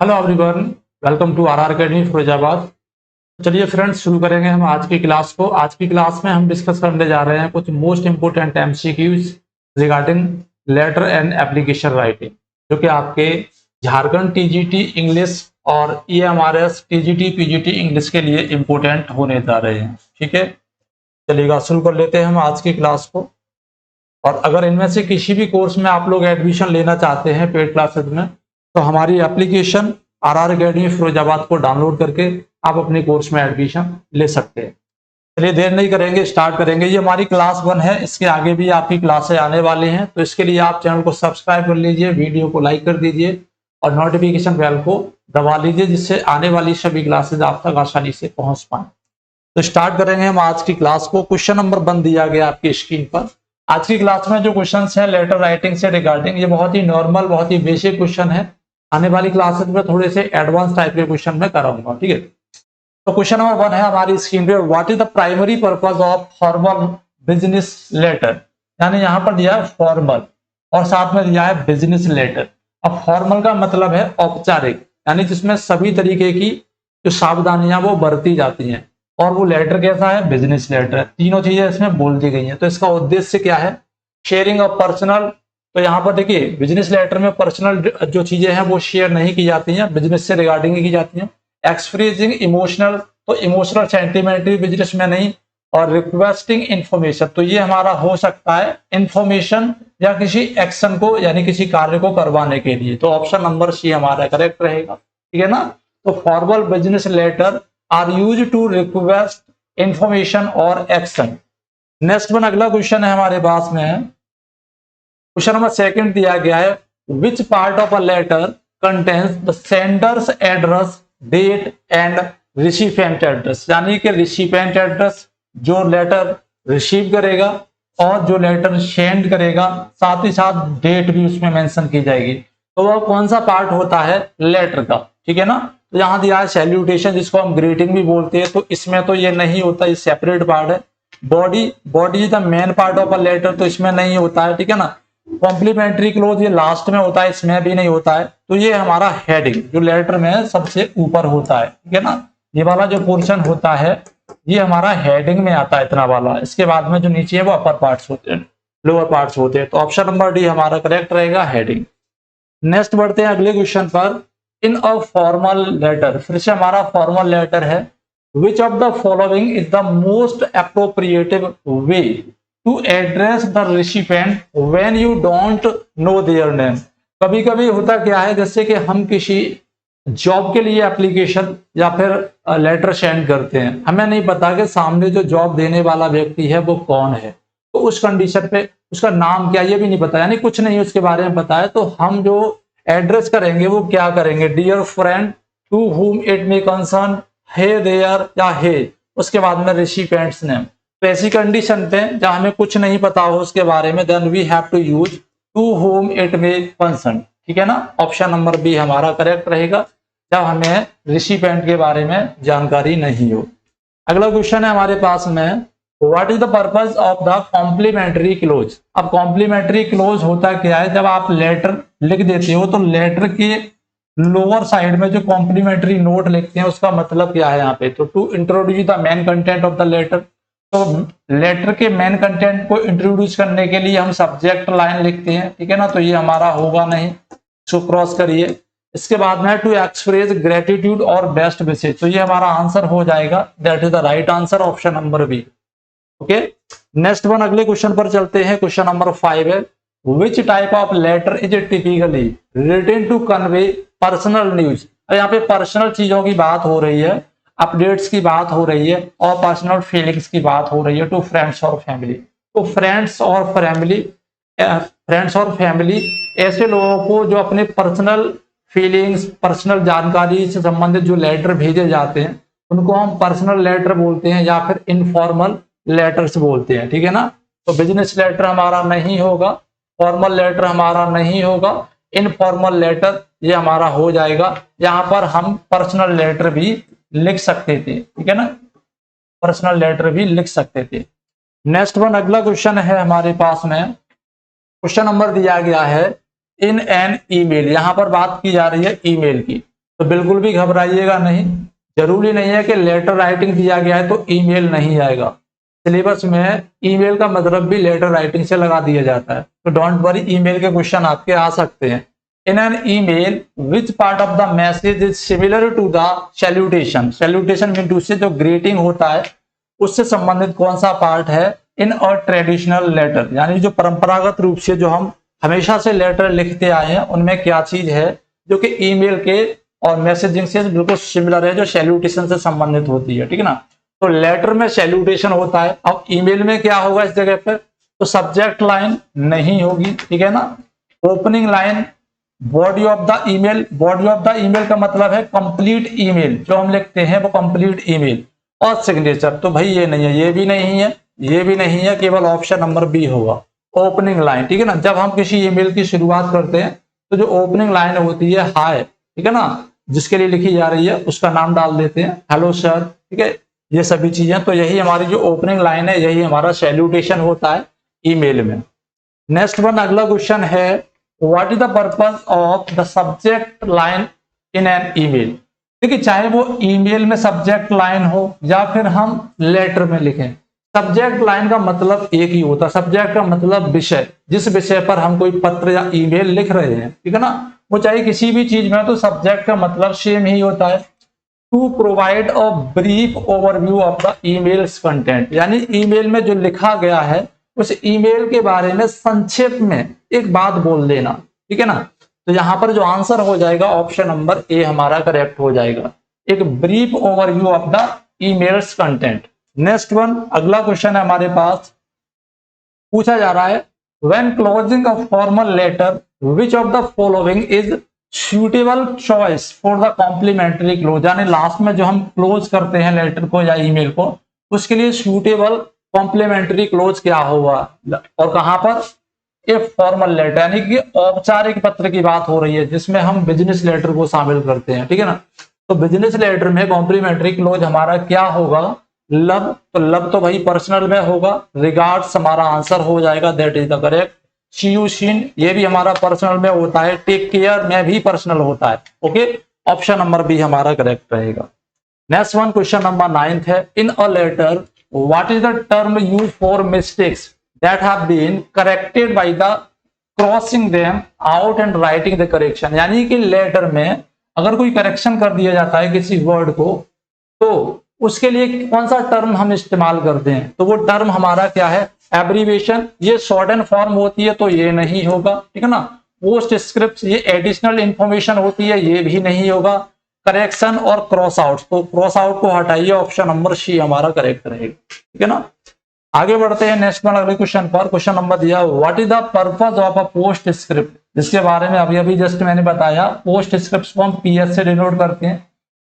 Hello everyone, welcome to RR academy Firozabad. चलिए friends, शुरू करेंगे हम आज की क्लास को। आज की क्लास में हम डिस्कस करने जा रहे हैं कुछ most important MCQs regarding letter and application writing, जो कि आपके झारखंड टीजीटी इंग्लिश और ईएमआरएस टीजीटी पीजीटी इंग्लिश के लिए इंपोर्टेंट होने जा रहे हैं। ठीक है, चलिएगा शुरू कर लेते हैं हम आज की क्लास को। और अगर इनमें से किसी भी कोर्स में आप लोग एडमिशन लेना चाहते हैं पेड क्लासेस में, तो हमारी एप्लीकेशन आरआर अकेडमी फिरोजाबाद को डाउनलोड करके आप अपने कोर्स में एडमिशन ले सकते हैं। चलिए देर नहीं करेंगे, स्टार्ट करेंगे। ये हमारी क्लास 1 है, इसके आगे भी आपकी क्लासें आने वाली हैं, तो इसके लिए आप चैनल को सब्सक्राइब कर लीजिए, वीडियो को लाइक कर दीजिए और नोटिफिकेशन बेल को दबा लीजिए, जिससे आने वाली सभी क्लासेज आप तक आसानी से पहुंच पाए। तो स्टार्ट करेंगे हम आज की क्लास को। क्वेश्चन नंबर 1 दिया गया आपकी स्क्रीन पर। आज की क्लास में जो क्वेश्चंस हैं लेटर राइटिंग से रिगार्डिंग, ये बहुत ही नॉर्मल, बहुत ही बेसिक क्वेश्चन है। आने वाली क्लासेस में थोड़े से एडवांस टाइप के क्वेश्चन में कराऊंगा। ठीक है, तो क्वेश्चन नंबर 1 है हमारी स्क्रीन पे, what is the primary purpose of formal business letter. यानी यहाँ पर दिया है फॉर्मल और साथ में दिया है बिजनेस लेटर। अब फॉर्मल का मतलब है औपचारिक, यानी जिसमें सभी तरीके की जो सावधानियां वो बरती जाती हैं, और वो लेटर कैसा है, बिजनेस लेटर। तीनों चीजें इसमें बोल दी गई हैं। तो इसका उद्देश्य क्या है, शेयरिंग ऑफ पर्सनल। तो यहाँ पर देखिए, बिजनेस लेटर में पर्सनल जो चीजें हैं वो शेयर नहीं की जाती हैं, बिजनेस से रिगार्डिंग की जाती हैं। एक्सप्रेसिंग इमोशनल, तो इमोशनल सेंटिमेंटरी बिजनेस में नहीं। और रिक्वेस्टिंग इंफॉर्मेशन, तो ये हमारा हो सकता है इंफॉर्मेशन या किसी एक्शन को, यानी किसी कार्य को करवाने के लिए। तो ऑप्शन नंबर सी हमारा करेक्ट रहेगा। ठीक है ना। तो formal business letter are use to request information और एक्शन। नेक्स्ट वन, अगला क्वेश्चन है हमारे पास में, क्वेश्चन नंबर 2 दिया गया है, which part of a letter contains the sender's address, date and recipient address. यानी कि रिसिपिएंट एड्रेस जो लेटर रिसीव करेगा और जो लेटर सेंड करेगा, साथ ही साथ डेट भी उसमें मेंशन की जाएगी। तो वह कौन सा पार्ट होता है लेटर का। ठीक है ना। तो यहाँ दिया है सैल्यूटेशन, जिसको हम ग्रीटिंग भी बोलते हैं, तो इसमें तो ये नहीं होता, ये सेपरेट पार्ट है। Body is the main part of a letter, तो इसमें नहीं होता है। ठीक है ना। कॉम्प्लीमेंट्री क्लोज ये लास्ट में होता है, इसमें भी नहीं होता है। तो ये हमारा हेडिंग जो लेटर में सबसे ऊपर होता है। ठीक है ना। ये वाला जो पोर्शन होता है ये हमारा हेडिंग में आता है, इतना वाला। इसके बाद में जो नीचे है वो अपर पार्ट्स होते हैं, लोअर पार्ट्स होते हैं। तो ऑप्शन नंबर डी हमारा करेक्ट रहेगा, हेडिंग। नेक्स्ट बढ़ते हैं अगले क्वेश्चन पर। इन अ फॉर्मल लेटर, फिर से हमारा फॉर्मल लेटर है, which of the following is the most appropriative way to address the recipient when you don't know their name. कभी कभी होता क्या है, जैसे कि हम किसी जॉब के लिए एप्लीकेशन या फिर लेटर सेंड करते हैं, हमें नहीं पता कि सामने जो जॉब देने वाला व्यक्ति है वो कौन है। तो उस कंडीशन पे उसका नाम क्या, ये भी नहीं पता, यानी कुछ नहीं उसके बारे में पता है। तो हम जो एड्रेस करेंगे वो क्या करेंगे, dear friend to whom it may concern, hey there या हे, उसके बाद में रिसिपिएंट्स नेम। तो ऐसी कंडीशन पे जहां हमें कुछ नहीं पता हो उसके बारे में, then we have to use to whom it may concern. ठीक है ना। ऑप्शन नंबर बी हमारा करेक्ट रहेगा, जब हमें रिसिपिएंट के बारे में जानकारी नहीं हो। अगला क्वेश्चन है हमारे पास में, what is the purpose of the complimentary close. अब कॉम्प्लीमेंट्री क्लोज होता क्या है, जब आप लेटर लिख देते हो तो लेटर के लोअर साइड में जो कॉम्प्लीमेंट्री नोट लिखते हैं उसका मतलब क्या है यहाँ पे, तो to introduce the main content of the letter. तो लेटर के मेन कंटेंट को इंट्रोड्यूस करने के लिए हम सब्जेक्ट लाइन लिखते हैं। ठीक है ना। तो ये हमारा होगा नहीं, इसको क्रॉस करिए। इसके बाद में टू एक्सप्रेस ग्रेटिट्यूड और बेस्ट विशेष, तो ये हमारा आंसर हो जाएगा, that is the right answer, option number B. Okay, next one, अगले क्वेश्चन पर चलते हैं। क्वेश्चन नंबर 5 है, which type of letter is typically written to convey personal news. यहाँ पे पर्सनल चीजों की बात हो रही है, अपडेट्स की बात हो रही है और पर्सनल फीलिंग्स की बात हो रही है टू फ्रेंड्स और फैमिली। तो फ्रेंड्स और फैमिली ऐसे लोगों को जो अपने पर्सनल फीलिंग्स, पर्सनल जानकारी से संबंधित जो लेटर भेजे जाते हैं उनको हम पर्सनल लेटर बोलते हैं या फिर इनफॉर्मल लेटर्स बोलते हैं। ठीक है ना। तो बिजनेस लेटर हमारा नहीं होगा, फॉर्मल लेटर हमारा नहीं होगा, इनफॉर्मल लेटर ये हमारा हो जाएगा। यहाँ पर हम पर्सनल लेटर भी लिख सकते थे। ठीक है ना, पर्सनल लेटर भी लिख सकते थे। नेक्स्ट वन, अगला क्वेश्चन है हमारे पास में, क्वेश्चन नंबर दिया गया है, इन एन ईमेल। यहां पर बात की जा रही है ईमेल की। तो बिल्कुल भी घबराइएगा नहीं। जरूरी नहीं है कि लेटर राइटिंग दिया गया है तो ईमेल नहीं आएगा। सिलेबस में ईमेल का मतलब भी लेटर राइटिंग से लगा दिया जाता है, तो डोंट वरी, ईमेल के क्वेश्चन आपके आ सकते हैं। In an email which part of the message is similar to the salutation. Salutation mean to say जो ग्रीटिंग होता है उससे संबंधित कौन सा पार्ट है इन अ ट्रेडिशनल लेटर, यानी जो परंपरागत रूप से जो हम हमेशा से लेटर लिखते आए हैं उनमें क्या चीज है जो कि ईमेल के और मैसेजिंग से बिल्कुल सिमिलर है, जो सैल्यूटेशन से संबंधित होती है, ठीक है ना। तो लेटर में सैल्यूटेशन होता है, अब ईमेल में क्या होगा इस जगह पर, तो सब्जेक्ट लाइन नहीं होगी, ठीक है ना। Opening line, body of the email, body of the email का मतलब है कंप्लीट ईमेल, जो हम लिखते हैं वो कंप्लीट ईमेल, और सिग्नेचर, तो भाई ये नहीं है, ये भी नहीं है, ये भी नहीं है, केवल ऑप्शन नंबर बी होगा, ओपनिंग लाइन, ठीक है ना। जब हम किसी ईमेल की शुरुआत करते हैं तो जो ओपनिंग लाइन होती है हाय, ठीक है ना, जिसके लिए लिखी जा रही है उसका नाम डाल देते हैं, हेलो सर, ठीक है, ये सभी चीजें, तो यही हमारी जो ओपनिंग लाइन है, यही हमारा सैल्यूटेशन होता है ईमेल में। नेक्स्ट वन, अगला क्वेश्चन है, what is the purpose of the subject line in an email. देखिए, चाहे वो ईमेल में सब्जेक्ट लाइन हो या फिर हम लेटर में लिखें, सब्जेक्ट लाइन का मतलब एक ही होता है। सब्जेक्ट का मतलब विषय, जिस विषय पर हम कोई पत्र या ईमेल लिख रहे हैं, ठीक है ना, वो चाहे किसी भी चीज में, तो सब्जेक्ट का मतलब सेम ही होता है। To provide a brief overview of the email's content, यानी ईमेल में जो लिखा गया है उस ईमेल के बारे में संक्षेप में एक बात बोल देना, ठीक है ना। तो यहां पर जो आंसर हो जाएगा ऑप्शन नंबर ए हमारा करेक्ट हो जाएगा, एक brief overview of the email's content. Next one, अगला क्वेश्चन है हमारे पास, पूछा जा रहा है, when closing a formal letter which of the following is suitable choice for the complimentary close, यानी लास्ट में जो हम क्लोज करते हैं लेटर को या ईमेल को, उसके लिए सुटेबल कॉम्प्लीमेंट्री क्लोज क्या होगा, और कहां पर, ए फॉर्मल लेटर, यानी कि औपचारिक पत्र की बात हो रही है जिसमें हम बिजनेस लेटर को शामिल करते हैं, ठीक है ना। तो बिजनेस लेटर में कॉम्प्लीमेंट्री क्लोज हमारा क्या होगा, लव, तो लव तो भाई पर्सनल में होगा, रिगार्ड्स हमारा आंसर हो जाएगा, that is the correct. See you soon, ये भी हमारा पर्सनल में होता है, टेक केयर में भी पर्सनल होता है, ओके, ऑप्शन नंबर बी हमारा करेक्ट रहेगा। नेक्स्ट वन, क्वेश्चन नंबर 9 है, in a letter what is the term used for mistakes that have been corrected by the crossing them out and writing the correction, यानी कि letter में अगर कोई correction कर दिया जाता है किसी वर्ड को, तो उसके लिए कौन सा टर्म हम इस्तेमाल करते हैं, तो वो टर्म हमारा क्या है, एब्रीविएशन, ये शॉर्ट एंड फॉर्म होती है तो ये नहीं होगा, ठीक है ना। पोस्ट स्क्रिप्ट, ये एडिशनल इंफॉर्मेशन होती है, ये भी नहीं होगा। करेक्शन और क्रॉस आउट, तो क्रॉस आउट को हटाइए, ऑप्शन नंबर सी हमारा करेक्ट रहेगा, ठीक है ना। आगे बढ़ते हैं नेक्स्ट वन, अगले क्वेश्चन पर। क्वेश्चन नंबर दिया, what is the purpose of a post script, जिसके बारे में अभी अभी जस्ट मैंने बताया, पोस्ट स्क्रिप्ट को हम पीएस से डिनोट करते हैं।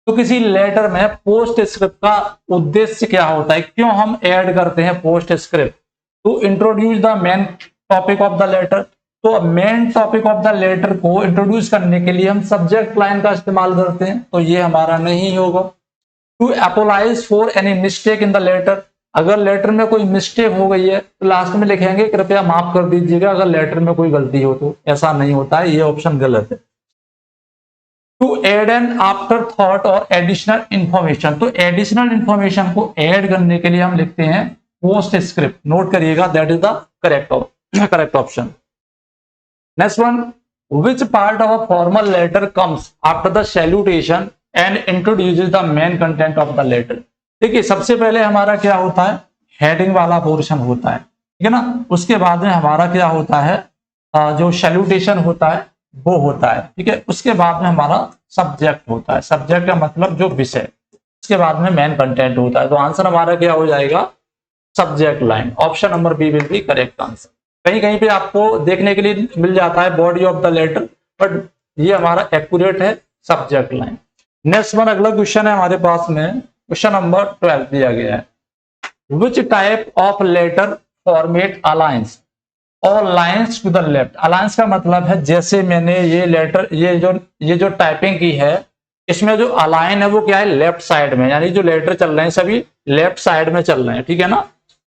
तो किसी लेटर में पोस्ट स्क्रिप्ट का उद्देश्य क्या होता है, क्यों हम ऐड करते हैं postscript, to introduce the main topic of the letter, तो main topic of the letter को इंट्रोड्यूस करने के लिए हम सब्जेक्ट लाइन का इस्तेमाल करते हैं, तो ये हमारा नहीं होगा। To apologize for any mistake in the letter, अगर लेटर में कोई मिस्टेक हो गई है तो लास्ट में लिखेंगे कृपया माफ कर दीजिएगा अगर लेटर में कोई गलती हो, तो ऐसा नहीं होता है, ये ऑप्शन गलत है। To add an afterthought और एडिशनल इंफॉर्मेशन, तो एडिशनल इंफॉर्मेशन को ऐड करने के लिए हम लिखते हैं पोस्ट स्क्रिप्ट, नोट करिएगा, that is the correct option. Next one, which part of a formal letter comes after the salutation and introduces the main content of the letter? देखिए, सबसे पहले हमारा क्या होता है, हेडिंग वाला पोर्शन होता है, ठीक है ना। उसके बाद में हमारा क्या होता है, जो सैल्यूटेशन होता है वो होता है, ठीक है। उसके बाद में हमारा सब्जेक्ट होता है, सब्जेक्ट का मतलब जो विषय, उसके बाद में मेन कंटेंट होता है। तो आंसर हमारा क्या हो जाएगा, subject line, option number B will be correct answer. कहीं कहीं पे आपको देखने के लिए मिल जाता है body of the letter, but ये हमारा एक्यूरेट है, सब्जेक्ट लाइन। नेक्स्ट वन, अगला क्वेश्चन है हमारे पास में, क्वेश्चन नंबर 12 दिया गया है, which type of letter format aligns all lines to the left. Aligns का मतलब है, जैसे मैंने ये लेटर, ये जो टाइपिंग की है, इसमें जो अलाइन है वो क्या है, लेफ्ट साइड में, यानी जो लेटर चल रहे हैं सभी लेफ्ट साइड में चल रहे हैं, ठीक है ना।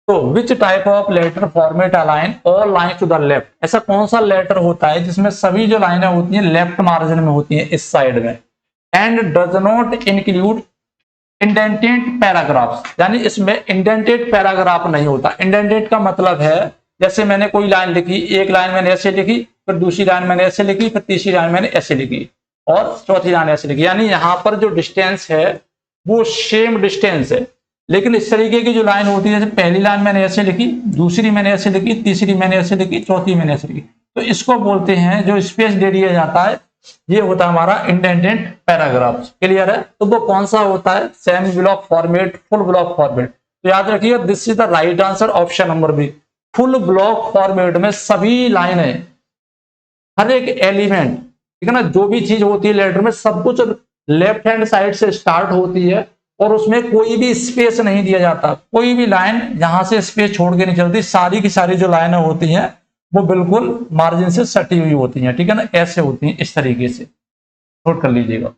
तो which type of letter format align all line to the left, ऐसा कौन सा लेटर होता है जिसमें सभी जो लाइनें होती हैं लेफ्ट मार्जिन में होती हैं, इस साइड में। And does not include indented paragraphs, यानी इसमें इंडेंटेड पैराग्राफ नहीं होता। इंडेंटेड का मतलब है जैसे मैंने कोई लाइन लिखी, एक लाइन मैंने ऐसे लिखी, फिर दूसरी लाइन मैंने ऐसे लिखी, फिर तीसरी लाइन मैंने ऐसे लिखी और चौथी लाइन ऐसे लिखी, यानी यहां पर जो डिस्टेंस है वो सेम डिस्टेंस है। लेकिन इस तरीके की जो लाइन होती है, जैसे पहली लाइन मैंने ऐसे लिखी, दूसरी मैंने ऐसे लिखी, तीसरी मैंने ऐसे लिखी, चौथी मैंने ऐसे लिखी, तो इसको बोलते हैं, जो स्पेस दे दिया जाता है ये होता है हमारा इंडेंटेड पैराग्राफ। क्लियर है? तो वो कौन सा होता है? Semi block format, full block format. तो याद रखिए this is the right answer, option number B. Full block format में सभी लाइनें, हर एक एलिमेंट, ठीक है ना, जो भी चीज होती है लेटर में, सब कुछ लेफ्ट हैंड साइड से स्टार्ट होती है और उसमें कोई भी स्पेस नहीं दिया जाता। कोई भी लाइन यहां से स्पेस छोड़ के नहीं चलती, सारी की सारी जो लाइनें होती हैं वो बिल्कुल मार्जिन से सटी हुई होती हैं, ठीक है ना, ऐसे होती हैं, इस तरीके से नोट कर लीजिएगा।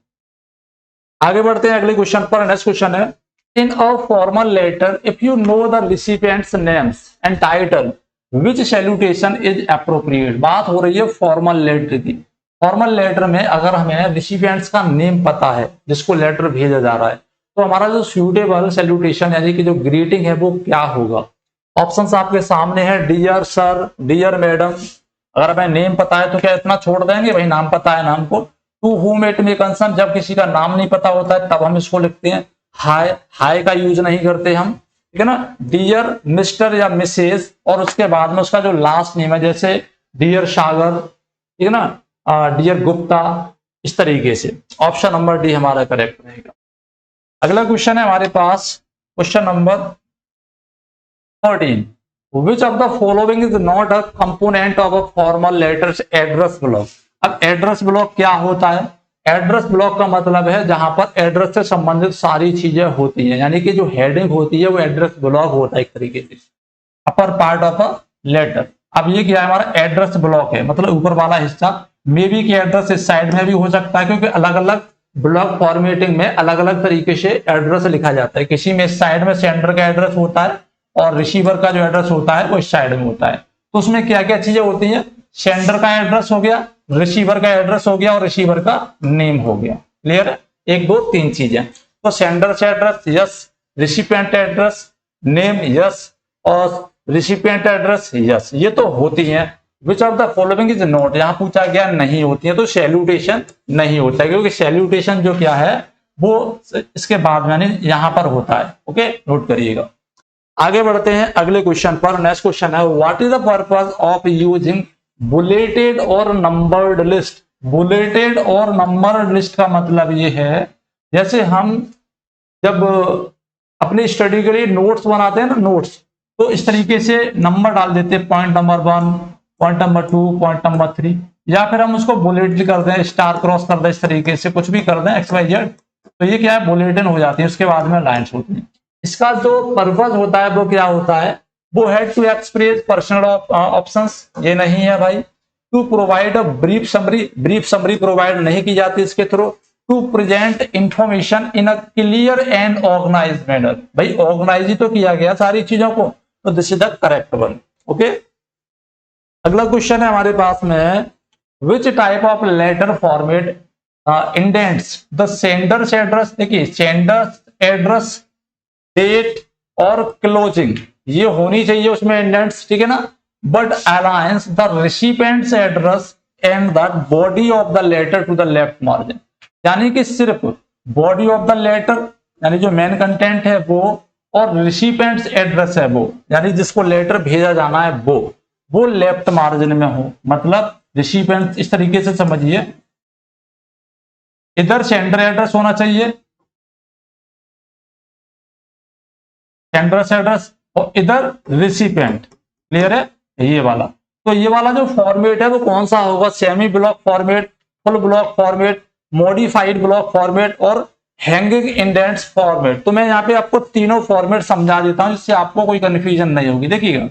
आगे बढ़ते हैं अगले क्वेश्चन पर। नेक्स्ट क्वेश्चन है, in a formal letter if you know the recipient's names and title which salutation is appropriate. बात हो रही है फॉर्मल लेटर की। फॉर्मल लेटर में अगर हमें रिसिपिएंट्स का नेम पता है जिसको लेटर भेजा जा रहा है, तो हमारा जो सूटेबल सैल्यूटेशन यानी कि जो ग्रीटिंग है वो क्या होगा। ऑप्शंस आपके सामने है, डियर सर, डियर मैडम। अगर हमें नेम पता है तो क्या इतना छोड़ देंगे, भाई नाम पता है नाम को। To whom it may concern, जब किसी का नाम नहीं पता होता है तब हम इसको लिखते हैं हाय। हाय का यूज नहीं करते हम, ठीक है ना। डियर मिस्टर या मिसेज, और उसके बाद में उसका जो लास्ट नेम है, जैसे डियर सागर, ठीक है ना, डियर गुप्ता, इस तरीके से। ऑप्शन नंबर डी हमारा करेक्ट रहेगा। अगला क्वेश्चन है हमारे पास, question number 13. Which of the following is not a component of a formal letter's address block? अब एड्रेस ब्लॉक क्या होता है? एड्रेस ब्लॉक का मतलब है जहां पर एड्रेस से संबंधित सारी चीजें होती हैं, यानी कि जो हेडिंग होती है वो एड्रेस ब्लॉक होता है एक तरीके से, upper part of a letter. अब ये क्या है, हमारा एड्रेस ब्लॉक है, मतलब ऊपर वाला हिस्सा। मे बी की एड्रेस इस साइड में भी हो सकता है, क्योंकि अलग अलग ब्लॉक फॉर्मेटिंग में अलग अलग तरीके से एड्रेस लिखा जाता है। किसी में इस साइड में सेंडर का एड्रेस होता है और रिसीवर का जो एड्रेस होता है वो इस साइड में होता है। तो उसमें क्या क्या चीजें होती हैं, सेंडर का एड्रेस हो गया, रिसीवर का एड्रेस हो गया और रिसीवर का नेम हो गया। क्लियर है? एक दो तीन चीजें। तो सेंडर से address yes, recipient address name yes, और रिसिपिएंट एड्रेस यस, ये तो होती हैं। विच of the following is not, यहां पूछा गया नहीं होती है, तो सैल्यूटेशन नहीं होता है, क्योंकि सैल्यूटेशन जो क्या है वो इसके बाद में यहां पर होता है। ओके, नोट करिएगा। आगे बढ़ते हैं अगले क्वेश्चन पर। नेक्स्ट क्वेश्चन है, what is the purpose of using bulleted और नंबर्ड लिस्ट। बुलेटेड और नंबर्ड लिस्ट का मतलब ये है, जैसे हम जब अपनी स्टडी के लिए नोट्स बनाते हैं ना, नोट्स, तो इस तरीके से नंबर डाल देते हैं, point number 1, point number 2, point number 3, या फिर हम उसको बुलेट कर दें, स्टार क्रॉस कर दें, इस तरीके से कुछ भी कर दें XYZ, तो ये क्या है, बुलेटिन हो जाती है, उसके बाद में लाइन्स होती हैं। इसका जो पर्पस होता है वो क्या होता है, वो है टू एक्सप्रेस पर्सनल ऑप्शंस, ये नहीं है भाई। To provide a brief summary, brief summary provide नहीं की जाती इसके through. To present information in a clear and organized manner, भाई ऑर्गेनाइज ही तो किया गया सारी चीजों को, तो this is the correct one. Okay, अगला क्वेश्चन है हमारे पास में, which type of letter format indents the sender's address. देखिए सेंडर्स एड्रेस, डेट और क्लोजिंग ये होनी चाहिए उसमें इंडेंट्स, ठीक है ना, but aligns the recipient's address and the body of the letter to the left margin, यानी कि सिर्फ बॉडी ऑफ द लेटर यानी जो मेन कंटेंट है वो, और रिसिपिएंट्स एड्रेस है वो, यानी जिसको लेटर भेजा जाना है वो लेफ्ट मार्जिन में हो। मतलब रिसिपिएंट्स इस तरीके से समझिए, इधर सेंडर एड्रेस होना चाहिए, सेंडर एड्रेस, और इधर रिसिपिएंट। क्लियर है? ये वाला, तो ये वाला जो फॉर्मेट है वो कौन सा होगा, semi block format, full block format, modified block format और हैंगिंग इंडेंट्स फॉर्मेट। तो मैं यहाँ पे आपको तीनों फॉर्मेट समझा देता हूं जिससे आपको कोई कंफ्यूजन नहीं होगी। देखिएगा,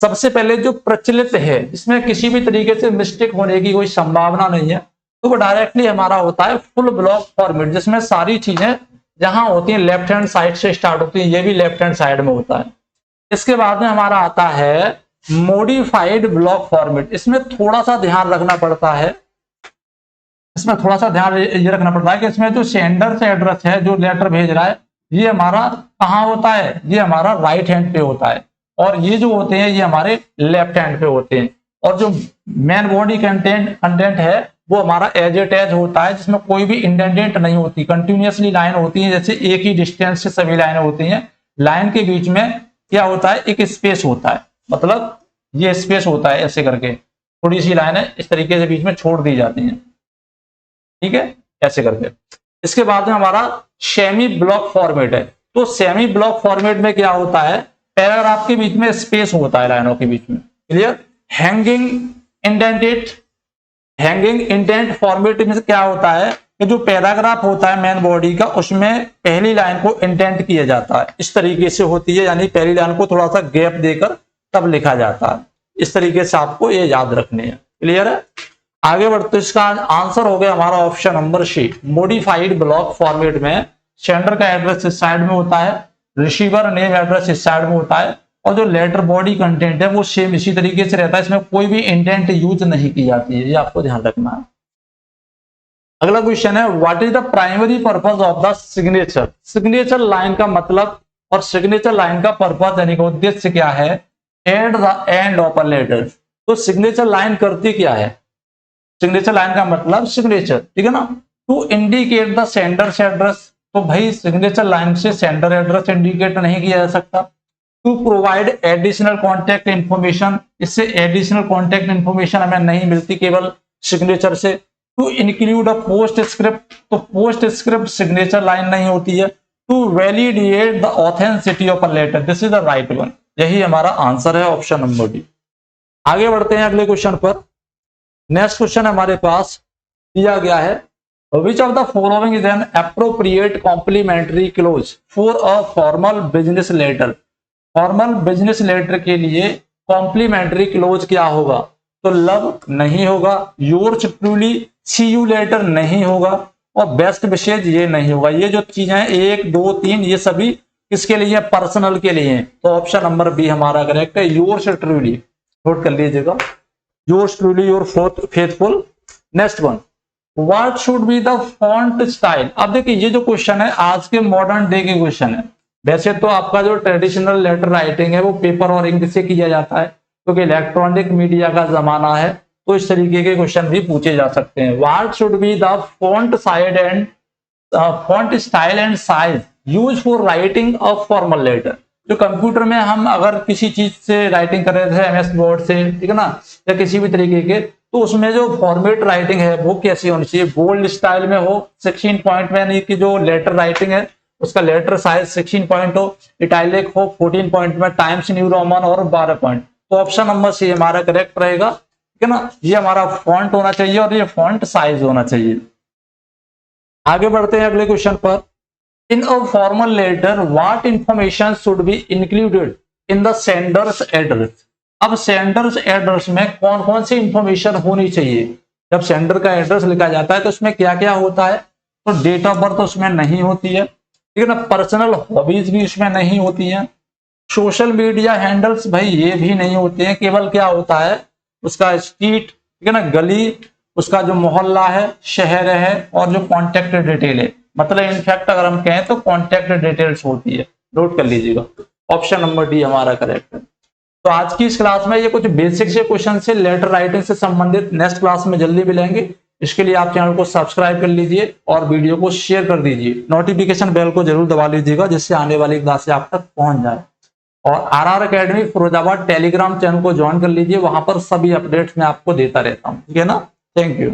सबसे पहले जो प्रचलित है, इसमें किसी भी तरीके से मिस्टेक होने की कोई संभावना नहीं है, तो वो डायरेक्टली हमारा होता है फुल ब्लॉक फॉर्मेट, जिसमें सारी चीजें जहां होती है लेफ्ट हैंड साइड से स्टार्ट होती है, ये भी लेफ्ट हैंड साइड में होता है। इसके बाद में हमारा आता है मॉडिफाइड ब्लॉक फॉर्मेट। इसमें थोड़ा सा ध्यान रखना पड़ता है, इसमें थोड़ा सा ध्यान ये रखना पड़ता है कि इसमें जो सेंडर से एड्रेस है, जो लेटर भेज रहा है, ये हमारा कहाँ होता है, ये हमारा राइट हैंड पे होता है, और ये जो होते हैं ये हमारे लेफ्ट हैंड पे होते हैं। और जो मेन बॉडी कंटेंट है वो हमारा एज इट एज होता है, जिसमें कोई भी इंडेंटेंट नहीं होती, कंटिन्यूअसली लाइन होती है, जैसे एक ही डिस्टेंस से सभी लाइनें होती हैं। लाइन के बीच में क्या होता है, एक स्पेस होता है, मतलब ये स्पेस होता है, ऐसे करके थोड़ी सी लाइनें इस तरीके से बीच में छोड़ दी जाती हैं, ठीक है, ऐसे करके। इसके बाद में हमारा सेमी ब्लॉक फॉर्मेट है। तो सेमी ब्लॉक फॉर्मेट में क्या होता है, पैराग्राफ के बीच में स्पेस होता है, लाइनों के बीच में, क्लियर। हैंगिंग इंडेंट फॉर्मेट में क्या होता है कि जो पैराग्राफ होता है मेन बॉडी का, उसमें पहली लाइन को इंडेंट किया जाता है, इस तरीके से होती है, यानी पहली लाइन को थोड़ा सा गैप देकर तब लिखा जाता है। इस तरीके से आपको ये याद रखने हैं, क्लियर है। आगे बढ़ते इसका आंसर हो गया हमारा option number C, modified block format में सेंडर का एड्रेस इस साइड में होता है, रिसीवर नेम एड्रेस इस साइड में होता है, और जो लेटर बॉडी कंटेंट है वो सेम इसी तरीके से रहता है, इसमें कोई भी इंडेंट यूज नहीं की जाती है, ये आपको ध्यान रखना है। अगला क्वेश्चन है, what is the primary purpose of the signature. Signature line का मतलब और सिग्नेचर लाइन का पर्पस यानी कि उद्देश्य क्या है, at the end of a letter. तो सिग्नेचर लाइन करती क्या है, सिग्नेचर लाइन का मतलब सिग्नेचर, ठीक है ना, to indicate the sender's address. तो भाई सिग्नेचर लाइन से सेंडर एड्रेस इंडिकेट नहीं किया जा सकता। To provide additional contact information, इससे एडिशनल कॉन्टेक्ट इंफॉर्मेशन हमें नहीं मिलती केवल सिग्नेचर से। To include a postscript, तो पोस्ट स्क्रिप्ट सिग्नेचर लाइन नहीं होती है। To validate the authenticity of a letter, this is the right one, यही हमारा आंसर है ऑप्शन नंबर डी। आगे बढ़ते हैं अगले क्वेश्चन पर। नेक्स्ट क्वेश्चन हमारे पास दिया गया है, which of the following is an appropriate complimentary close for a formal business letter. Formal business letter के लिए कॉम्प्लीमेंट्री क्लोज क्या होगा, तो लव नहीं होगा, yours truly, see you later नहीं होगा, और बेस्ट विशेज ये नहीं होगा। ये जो चीजें हैं 1 2 3 ये सभी किसके लिए, पर्सनल के लिए। तो ऑप्शन नंबर बी हमारा करेक्ट है, योर्स ट्रूली, नोट कर लीजिएगा, yours truly your faithful. Next one, what should be the font style. अब देखिए ये जो क्वेश्चन है आज के मॉडर्न डे के क्वेश्चन है। वैसे तो आपका जो ट्रेडिशनल लेटर राइटिंग है वो पेपर और इंक से किया जाता है, क्योंकि इलेक्ट्रॉनिक मीडिया का जमाना है, तो इस तरीके के क्वेश्चन भी पूछे जा सकते हैं। What should be the font side and font style and size use for writing a formal letter. जो कंप्यूटर में हम अगर किसी चीज से राइटिंग कर रहे थे, एमएस वर्ड से, ठीक है ना, या किसी भी तरीके के, तो उसमें जो फॉर्मेट राइटिंग है वो कैसी होनी चाहिए, बोल्ड स्टाइल में हो, 16 पॉइंट में, यानी कि जो लेटर राइटिंग है उसका लेटर साइज 16 पॉइंट हो, इटैलिक हो 14 पॉइंट में, टाइम्स न्यू रोमन और 12 पॉइंट। तो ऑप्शन नंबर सी हमारा करेक्ट रहेगा, ठीक है ना। ये हमारा फॉन्ट होना चाहिए और ये फॉन्ट साइज होना चाहिए। आगे बढ़ते हैं अगले क्वेश्चन पर। In a formal letter what information should be included in the sender's address. अब सेंडर्स एड्रेस में कौन कौन सी इंफॉर्मेशन होनी चाहिए। जब सेंडर का एड्रेस लिखा जाता है तो उसमें क्या क्या होता है, तो डेट ऑफ बर्थ उसमें नहीं होती है, ठीक है ना, पर्सनल हॉबीज भी उसमें नहीं होती हैं, सोशल मीडिया हैंडल्स भाई ये भी नहीं होते हैं, केवल क्या होता है उसका स्ट्रीट, ठीक है ना, गली, उसका जो मोहल्ला है, शहर है, और जो कॉन्टेक्ट डिटेल है, मतलब इनफैक्ट अगर हम कहें तो कॉन्टेक्ट डिटेल्स होती है। नोट कर लीजिएगा, ऑप्शन नंबर डी हमारा करेक्ट है। तो आज की इस क्लास में ये कुछ बेसिक से क्वेश्चन से लेटर राइटिंग से संबंधित, नेक्स्ट क्लास में जल्दी मिलेंगे। इसके लिए आप चैनल को सब्सक्राइब कर लीजिए और वीडियो को शेयर कर दीजिए, नोटिफिकेशन बेल को जरूर दबा लीजिएगा जिससे आने वाली क्लास आप तक पहुंच जाए। और RR academy Firozabad Telegram channel को ज्वाइन कर लीजिए, वहां पर सभी अपडेट्स मैं आपको देता रहता हूं, ठीक है ना। Thank you.